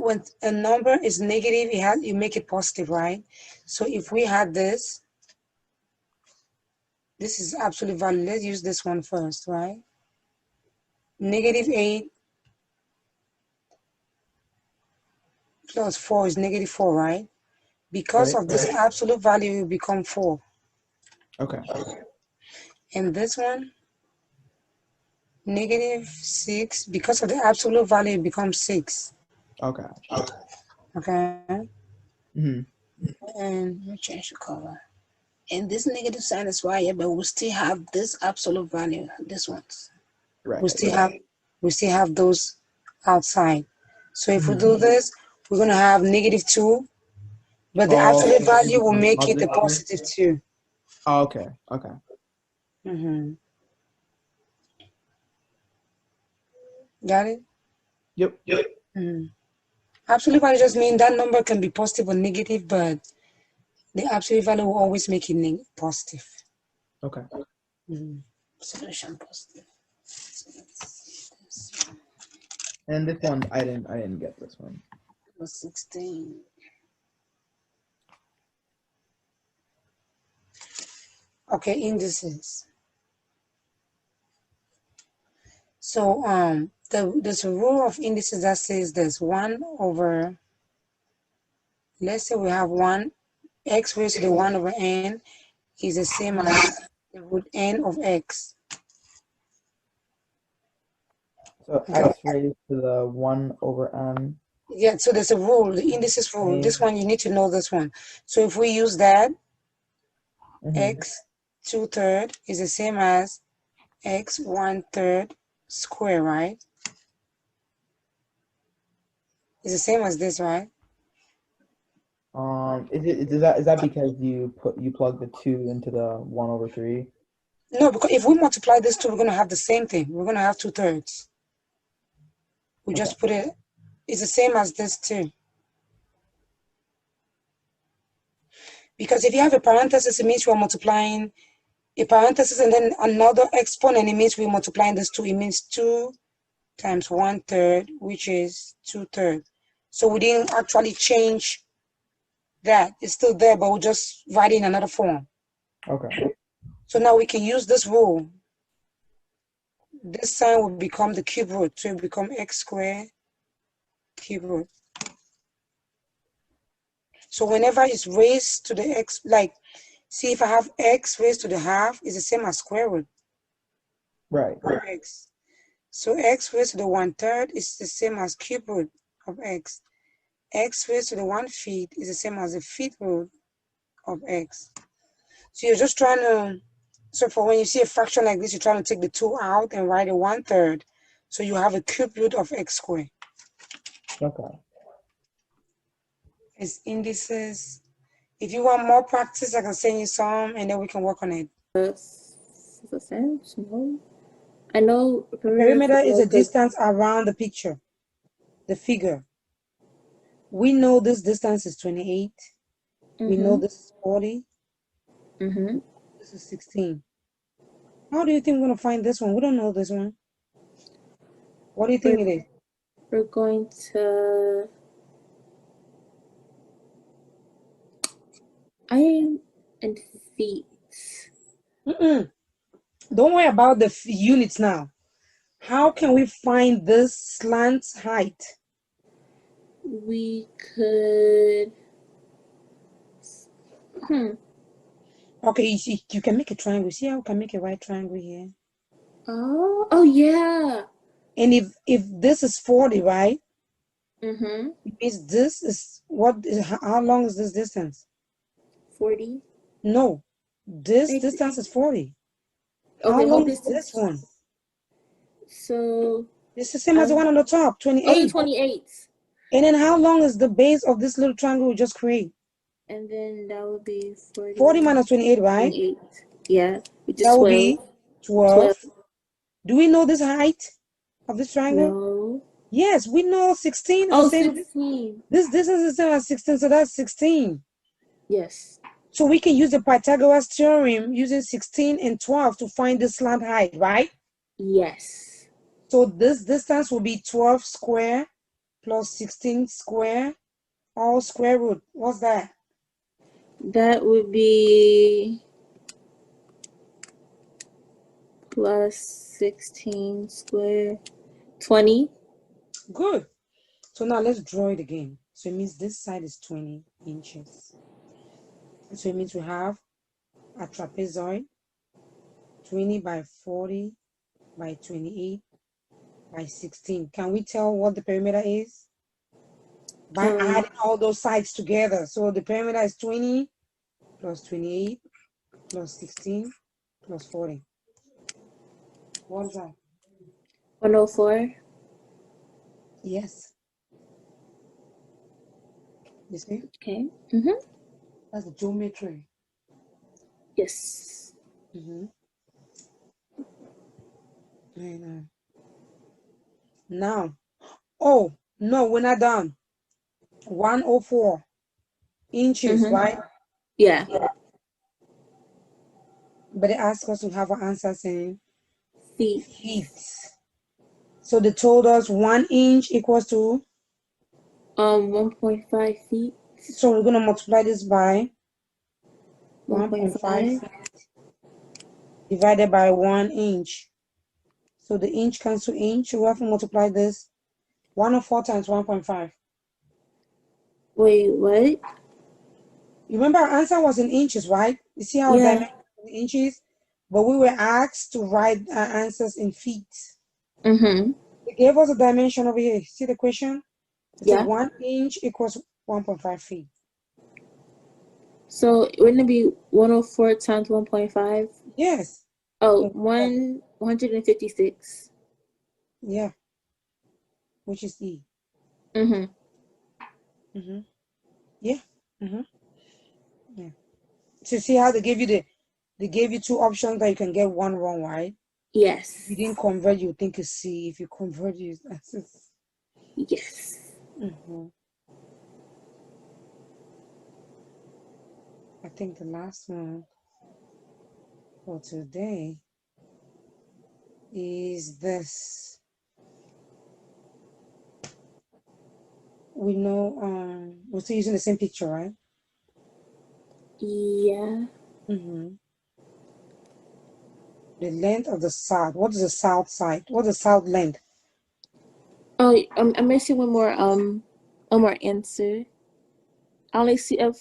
when a number is negative, you make it positive, right? So if we had this is absolute value. Let's use this one first, right? -8 plus 4 is -4, right? Because of this absolute value, it will become 4. Okay. And this one, -6, because of the absolute value, it becomes 6. Okay. Okay? Mm-hmm. And we change the color. And this negative sign is right here, but we still have this absolute value, this ones. Right. We still have those outside. So if we do this, we're gonna have -2, but the absolute value will make it a +2. Oh, okay. Okay. Got it? Yep. Absolute value just means that number can be positive or negative, but the absolute value will always make it positive. Okay. Solution positive. And this one, I didn't get this one. It was 16. Okay, indices. So there's a rule of indices that says there's 1 over, let's say we have 1, x raised to the 1 over n is the same as the root n of x. So x raised to the 1 over n. Yeah, so there's a rule, the indices rule. This one, you need to know this one. So if we use that, x 2/3 is the same as x 1/3 square, right? It's the same as this, right? Is that because you plug the 2 into the 1 over 3? No, because if we multiply this 2, we're gonna have the same thing. We're gonna have 2/3. We just put it. It's the same as this too. Because if you have a parenthesis, it means you are multiplying a parenthesis and then another exponent. It means we're multiplying this 2. It means 2 times 1/3, which is 2/3. So we didn't actually change that. It's still there, but we're just writing another form. Okay. So now we can use this rule. This sign will become the cube root. So it will become x squared cube root. So whenever it's raised to the x, like, see if I have x raised to the half, is the same as square root. Right. Of x. So x raised to the 1/3 is the same as cube root of x. X raised to the 1/5 is the same as the fifth root of x. So you're just trying to, so for when you see a fraction like this, you're trying to take the 2 out and write a 1/3. So you have a cube root of x squared. Okay. It's indices. If you want more practice, I can send you some and then we can work on it. No. I know the perimeter is a distance around the picture, the figure. We know this distance is 28. We know this is 40. This is 16. How do you think we're going to find this one? We don't know this one. What do you think it is? We're going to iron and feet. Don't worry about the units now. How can we find this slant height? We could Okay, you can make a triangle. See how we can make a right triangle here? Oh yeah. And if this is 40, right? It means this is how long is this distance? 40. No, this distance is 40. Okay, how long is this one? So it's the same as the one on the top, 28. Oh, 28. And then how long is the base of this little triangle we just create? And then that would be 40 minus 28, right? 28. Yeah, which is that 12. would be 12. Do we know this height of this triangle? No. Yes, we know 16. Oh, 16. This distance is the same as 16, so that's 16. Yes. So we can use the Pythagoras theorem using 16 and 12 to find the slant height, right? Yes. So this distance will be 12 square plus 16 square, all square root. What's that? That would be plus 16 square, 20. Good. So now let's draw it again. So it means this side is 20 inches. So it means we have a trapezoid, 20 by 40 by 28 by 16. Can we tell what the perimeter is? By adding all those sides together. So the perimeter is 20 plus 28 plus 16 plus 40. What is that? 104. Yes. You see? Okay. Mm-hmm. That's the geometry. Yes. Mm-hmm. And, now, oh, no, we're not done. 104 inches, Mm-hmm. right? Yeah. But it asks us to have our answers in Feet. feet. So they told us 1 inch equals to, 1.5 feet. so we're going to multiply this by 1.5 1.5. feet divided by 1 inch. So the inch cancel inch. So we have to multiply this 104 times 1.5. Wait, what? You remember our answer was in inches, right? You see how Yeah. dimension in inches? But we were asked to write our answers in feet. Mm-hmm. They gave us a dimension over here. See the question? It said Yeah. 1 inch equals 1.5 feet. So wouldn't it be 104 times 1.5? Yes. Oh, 156. Yeah. Which is E. Mm-hmm. Mm-hmm. Yeah. Mm-hmm. Yeah. So see how they gave you two options that you can get one wrong, right? Yes. If you didn't convert, you think it's C. If you convert, you that's Yes. mm-hmm. I think the last one for today is this. We know we're still using the same picture, right? Yeah. Mm-hmm. The length of the south. What is the south side? What's the south length? Oh, I'm missing one more answer. I only see I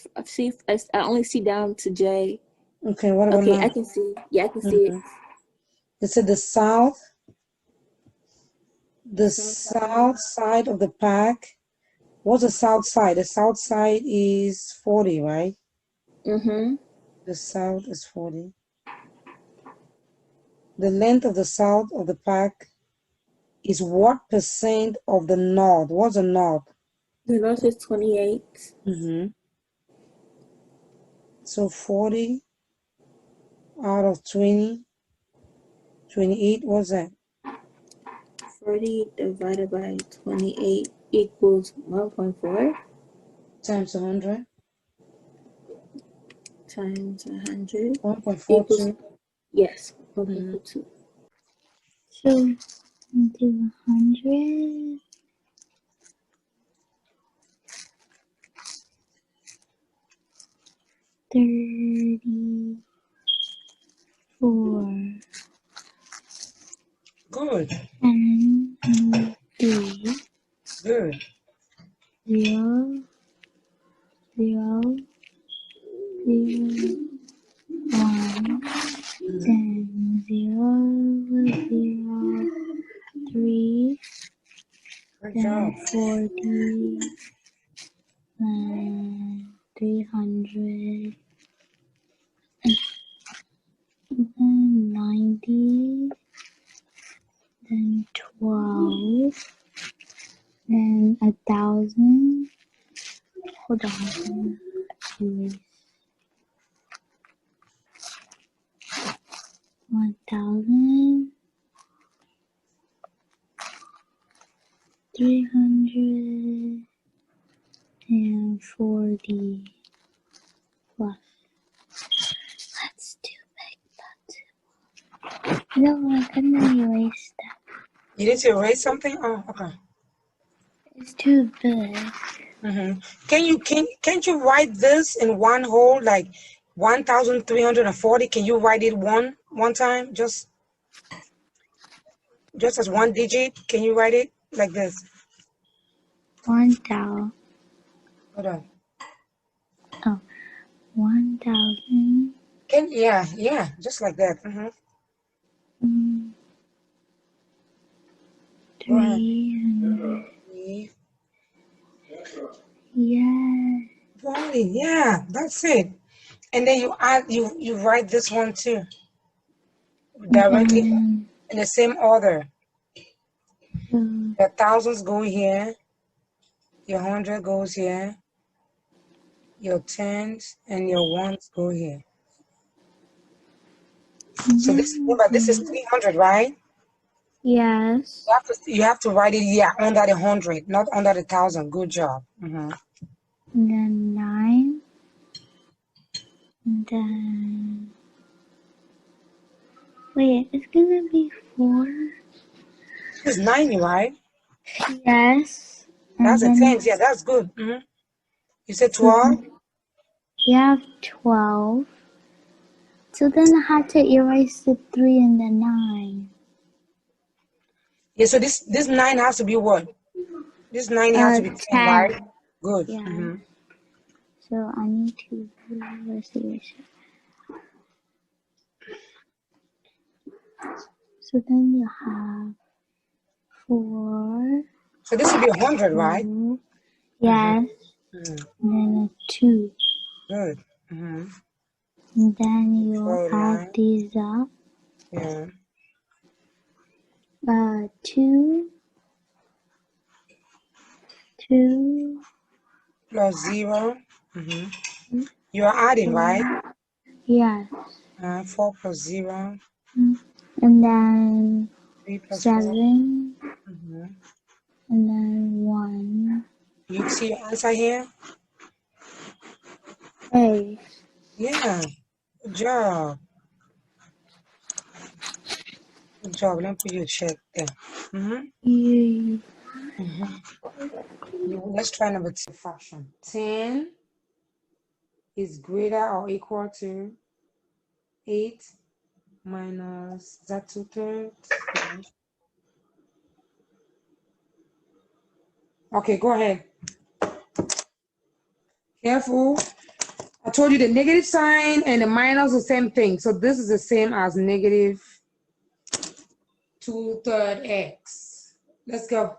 only see down to J. Okay, what about Okay, now? I can see. Yeah, I can see it. It said the south South side of the pack. What's the south side? The south side is 40, right? Mm-hmm. The south is 40. The length of the south of the pack is what percent of the north? What's the north? The north is 28. Mm-hmm. So 40 out of 20, 28, what's that? 40 divided by 28 equals 1.4 Times 100. times 100 equals, 1.42. yes, Mm-hmm. 1.42. So do 100. 34 Good. and 3 Good. 0 0 0 1 then 0 0 3 Good then job. 40 then 300 then 90 then 12 then 1,000. Hold on. Erase. 1,000. 340 plus. Let's do big butt. No, I couldn't erase that. You need to erase something? Oh, okay. It's too big. Can't you write this in one whole, like 1,340? Can you write it one time, just as one digit? Can you write it like this? 1,000. Hold on. Oh, 1,000. Yeah, just like that. Go ahead. 300. Yeah. Yeah, that's it. And then you add, you write this one too, directly in the same order. Your thousands go here, your 100 goes here, your tens and your ones go here. So this is 300, right? Yes. You have to write it under the 100, not under the 1,000. Good job. And then 9. And then wait, it's gonna be 4. It's 90, right? Yes. That's a And then tens. Yeah, that's good. You said 12. you have 12. So then I had to erase the 3 and the 9. Yeah. So this 9 has to be what? This 9 has to be 10, right? 10. Good. Yeah. So I need to erase it. So then you have 4. So this would be 100, right? 2. Yes. And then a 2. Good. And then you add these up. Yeah. 2 Plus 0. You are adding, right? Yes. 4 plus 0. And then 3 plus 7. 4. And then 1. You see your answer here? 8. Yeah. Good job. Good job. Let me put you a check there. Yay. Let's try number 2 fraction. 10 is greater or equal to 8 minus, is that 2/3? Okay, go ahead. Careful. I told you the negative sign and the minus the same thing. So this is the same as negative 2/3 x. Let's go.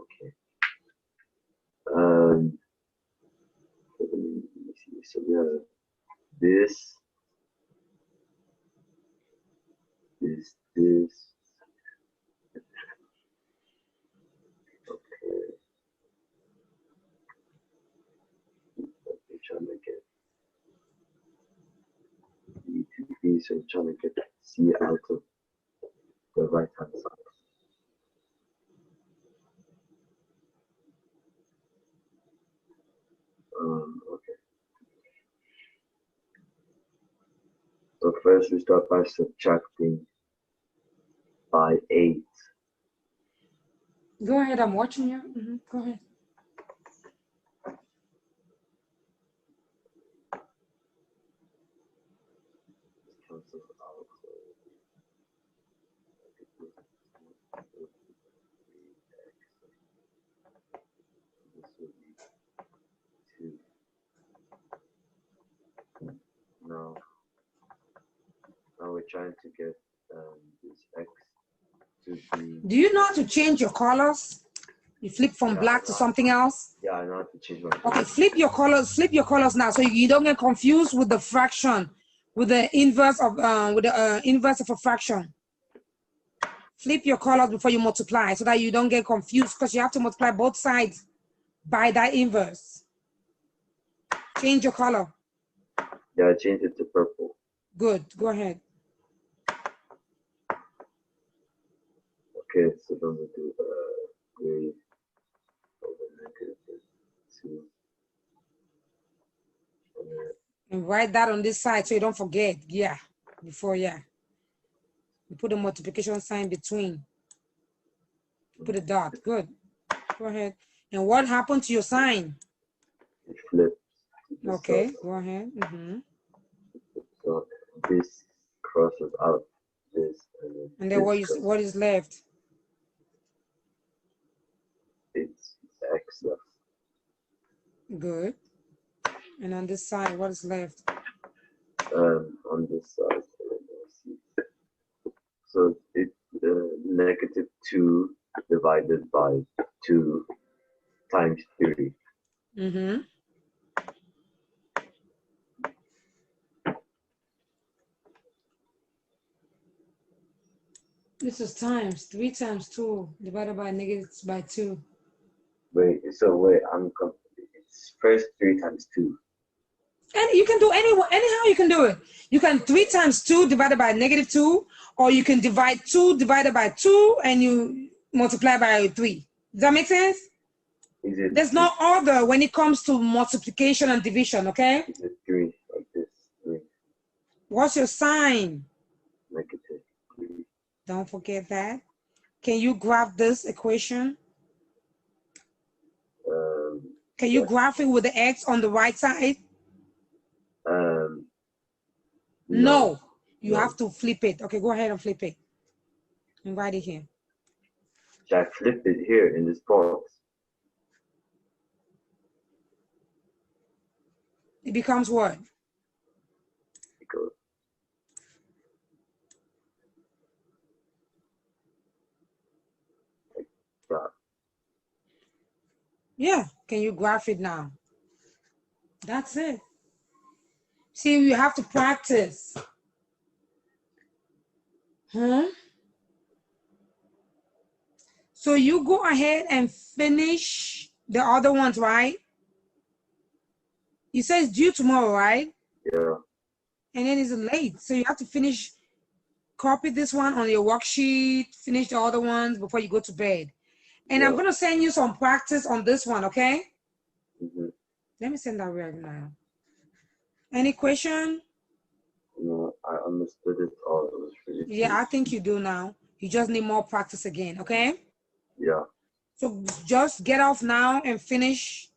Okay. Let me see. So we have this. Okay. I'm trying to get E to B, so I'm trying to get C out of the right hand side. Okay. So first we start by subtracting by 8. Go ahead, I'm watching you. Go ahead. Cancel out. This will be 2. Now we're trying to get this x to be. Do you know how to change your colors? You flip from black to something else? Yeah, I know how to change my colors. Okay, flip your colors now so you don't get confused with the fraction, with the inverse of a fraction. Flip your colors before you multiply so that you don't get confused, because you have to multiply both sides by that inverse. Change your color. Yeah, I changed it to purple. Good, go ahead. Okay, so then we do gray over -2. And write that on this side so you don't forget. Yeah, before, yeah. You put a multiplication sign between. Put a dot. Good. Go ahead. And what happened to your sign? It flips. to Okay, the go ahead. So this crosses out this, and And then this what is left? it's X left. Good. And on this side, what is left? On this side, let me see. So it's -2 divided by 2 times 3. This is times 3 times 2 divided by -2. Wait, I'm confused. It's first 3 times 2. And you can do anyhow you can do it. You can 3 times 2 divided by -2, or you can divide 2 divided by 2 and you multiply by 3. Does that make sense? There's no order when it comes to multiplication and division, okay? Is it 3 like this? 3. What's your sign? -3. Don't forget that. Can you graph this equation? Can you graph it with the X on the right side? No. You have to flip it. Okay, go ahead and flip it. And write it here. Should I flip it here in this box? It becomes what? Because like that. Yeah. Can you graph it now? That's it. See, you have to practice. So you go ahead and finish the other ones, right? You say it's due tomorrow, right? Yeah. And then it's late. So you have to finish, copy this one on your worksheet, finish the other ones before you go to bed. And I'm going to send you some practice on this one, okay? Let me send that right now. Any question? No, I understood it all. It was really Yeah, I think you do now. You just need more practice again, okay? Yeah. So just get off now and finish,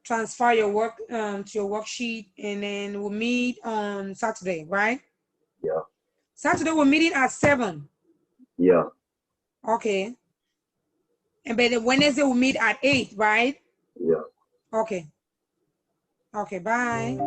transfer your work to your worksheet, and then we'll meet on Saturday, right? Yeah. Saturday we're meeting at 7. Yeah. Okay. And by the Wednesday we'll meet at 8, right? Yeah. Okay. Okay, bye.